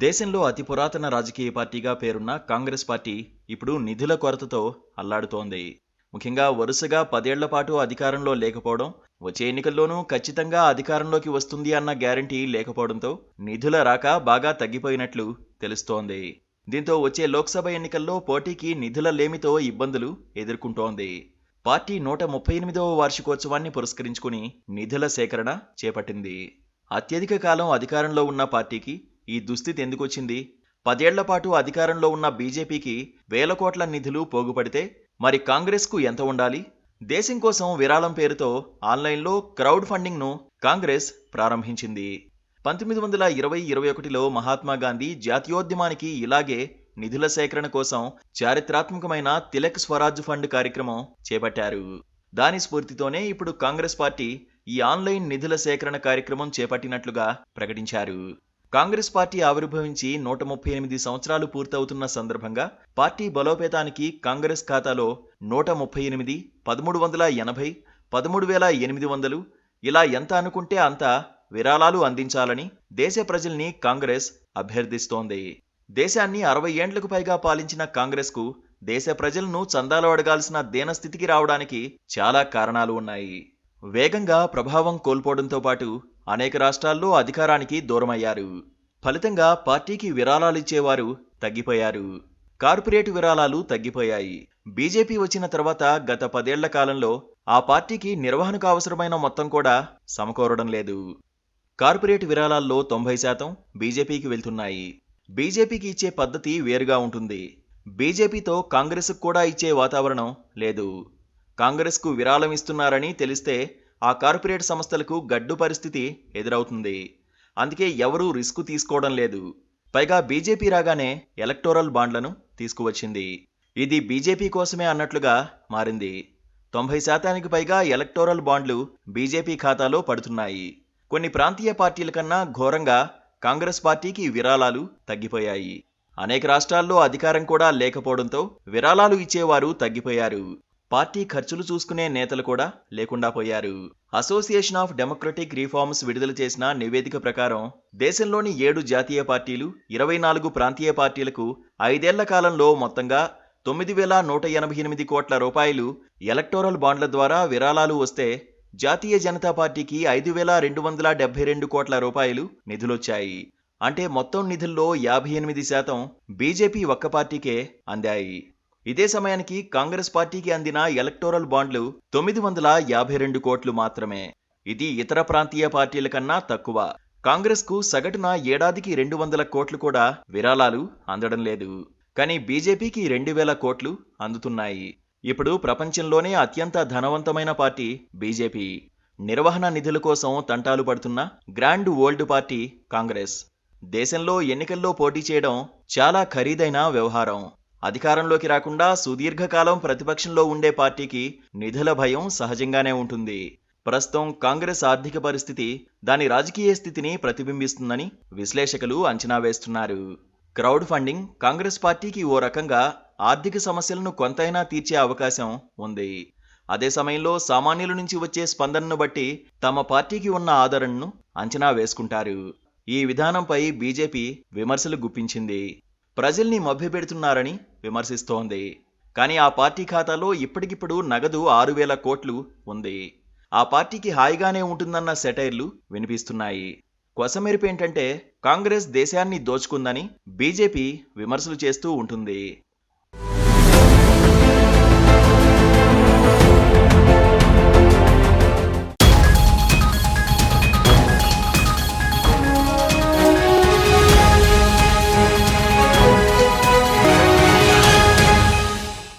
దేశంలో అతి పురాతన రాజకీయ పార్టీగా పేరున్న కాంగ్రెస్ పార్టీ ఇప్పుడు నిధుల కొరతతో అల్లాడుతోంది. ముఖ్యంగా వరుసగా 10 ఏళ్ల పాటు అధికారంలో లేకపోవడం, వచ్చే ఎన్నికల్లోనూ ఖచ్చితంగా అధికారంలోకి వస్తుంది అన్న గ్యారంటీ లేకపోవడంతో నిధుల రాక బాగా తగ్గిపోయినట్లు తెలుస్తోంది. దీంతో వచ్చే లోక్సభ ఎన్నికల్లో పోటీకి నిధుల లేమితో ఇబ్బందులు ఎదుర్కొంటోంది. పార్టీ 138వ వార్షికోత్సవాన్ని పురస్కరించుకుని నిధుల సేకరణ చేపట్టింది. అత్యధిక కాలం అధికారంలో ఉన్న పార్టీకి ఈ దుస్థితి ఎందుకొచ్చింది? 10 ఏళ్ల పాటు అధికారంలో ఉన్న బీజేపీకి వేల కోట్ల నిధులు పోగుపడితే మరి కాంగ్రెస్కు ఎంత ఉండాలి? దేశం కోసం విరాళం పేరుతో ఆన్లైన్లో క్రౌడ్ ఫండింగ్ను కాంగ్రెస్ ప్రారంభించింది. 1920-21లో మహాత్మా గాంధీ జాతీయోద్యమానికి ఇలాగే నిధుల సేకరణ కోసం చారిత్రాత్మకమైన తిలక్ స్వరాజ్ ఫండ్ కార్యక్రమం చేపట్టారు. దాని స్ఫూర్తితోనే ఇప్పుడు కాంగ్రెస్ పార్టీ ఈ ఆన్లైన్ నిధుల సేకరణ కార్యక్రమం చేపట్టినట్లుగా ప్రకటించారు. కాంగ్రెస్ పార్టీ ఆవిర్భవించి 138 సంవత్సరాలు పూర్తవుతున్న సందర్భంగా పార్టీ బలోపేతానికి కాంగ్రెస్ ఖాతాలో 138, 1380, 13,800 ఇలా ఎంత అనుకుంటే అంత విరాళాలు అందించాలని దేశ ప్రజల్ని కాంగ్రెస్ అభ్యర్థిస్తోంది. దేశాన్ని 60 ఏండ్లకు పైగా పాలించిన కాంగ్రెస్కు దేశ ప్రజలను చందాలు అడగాల్సిన దీనస్థితికి రావడానికి చాలా కారణాలు ఉన్నాయి. వేగంగా ప్రభావం కోల్పోవడంతో పాటు అనేక రాష్ట్రాల్లో అధికారానికి దూరమయ్యారు. ఫలితంగా పార్టీకి విరాళాలిచ్చేవారు తగ్గిపోయారు. కార్పొరేట్ విరాళాలు తగ్గిపోయాయి. బీజేపీ వచ్చిన తర్వాత గత 10 ఏళ్ల కాలంలో ఆ పార్టీకి నిర్వహణకు అవసరమైన మొత్తం కూడా సమకూరడం లేదు. కార్పొరేట్ విరాళాల్లో 90% బీజేపీకి వెళ్తున్నాయి. బీజేపీకి ఇచ్చే పద్ధతి వేరుగా ఉంటుంది. బీజేపీతో కాంగ్రెస్కు కూడా ఇచ్చే వాతావరణం లేదు. కాంగ్రెస్కు విరాళం ఇస్తున్నారని తెలిస్తే ఆ కార్పొరేట్ సంస్థలకు గడ్డు పరిస్థితి ఎదురవుతుంది. అందుకే ఎవరూ రిస్క్ తీసుకోవడం లేదు. పైగా బీజేపీ రాగానే ఎలక్టోరల్ బాండ్లను తీసుకువచ్చింది. ఇది బీజేపీ కోసమే అన్నట్లుగా మారింది. 90% పైగా ఎలక్టోరల్ బాండ్లు బీజేపీ ఖాతాలో పడుతున్నాయి. కొన్ని ప్రాంతీయ పార్టీల కన్నా ఘోరంగా కాంగ్రెస్ పార్టీకి విరాళాలు తగ్గిపోయాయి. అనేక రాష్ట్రాల్లో అధికారం కూడా లేకపోవడంతో విరాళాలు ఇచ్చేవారు తగ్గిపోయారు. పార్టీ ఖర్చులు చూసుకునే నేతలు కూడా లేకుండా పోయారు. అసోసియేషన్ ఆఫ్ డెమోక్రటిక్ రిఫార్మ్స్ విడుదల చేసిన నివేదిక ప్రకారం దేశంలోని 7 జాతీయ పార్టీలు, 24 ప్రాంతీయ పార్టీలకు 5 ఏళ్ల కాలంలో మొత్తంగా 9,188 కోట్ల రూపాయలు ఎలక్టోరల్ బాండ్ల ద్వారా విరాళాలు వస్తే జాతీయ జనతా పార్టీకి 5,272 కోట్ల రూపాయలు నిధులొచ్చాయి. అంటే మొత్తం నిధుల్లో 58% బీజేపీ ఒక్క పార్టీకే అందాయి. ఇదే సమయానికి కాంగ్రెస్ పార్టీకి అందిన ఎలక్టోరల్ బాండ్లు 952 కోట్లు మాత్రమే. ఇది ఇతర ప్రాంతీయ పార్టీల కన్నా తక్కువ. కాంగ్రెస్కు సగటున ఏడాదికి 200 కోట్లు కూడా విరాళాలు అందడం లేదు. కానీ బీజేపీకి 2,000 కోట్లు అందుతున్నాయి. ఇప్పుడు ప్రపంచంలోనే అత్యంత ధనవంతమైన పార్టీ బీజేపీ. నిర్వహణ నిధుల కోసం తంటాలు పడుతున్న గ్రాండ్ ఓల్డ్ పార్టీ కాంగ్రెస్. దేశంలో ఎన్నికల్లో పోటీ చేయడం చాలా ఖరీదైన వ్యవహారం. అధికారంలోకి రాకుండా సుదీర్ఘకాలం ప్రతిపక్షంలో ఉండే పార్టీకి నిధుల భయం సహజంగానే ఉంటుంది. ప్రస్తుతం కాంగ్రెస్ ఆర్థిక పరిస్థితి దాని రాజకీయ స్థితిని ప్రతిబింబిస్తుందని విశ్లేషకులు అంచనా వేస్తున్నారు. క్రౌడ్ ఫండింగ్ కాంగ్రెస్ పార్టీకి ఓ రకంగా ఆర్థిక సమస్యలను కొంతైనా తీర్చే అవకాశం ఉంది. అదే సమయంలో సామాన్యుల నుంచి వచ్చే స్పందనను బట్టి తమ పార్టీకి ఉన్న ఆదరణను అంచనా వేసుకుంటారు. ఈ విధానంపై బీజేపీ విమర్శలు గుప్పించింది. ప్రజల్ని మభ్యపెడుతున్నారని విమర్శిస్తోంది. కానీ ఆ పార్టీ ఖాతాలో ఇప్పటికిప్పుడు నగదు 6,000 కోట్లు ఉంది. ఆ పార్టీకి హాయిగానే ఉంటుందన్న సెటైర్లు వినిపిస్తున్నాయి. కొసమెరుపేంటంటే కాంగ్రెస్ దేశాన్ని దోచుకుందని బీజేపీ విమర్శలు చేస్తూ ఉంటుంది.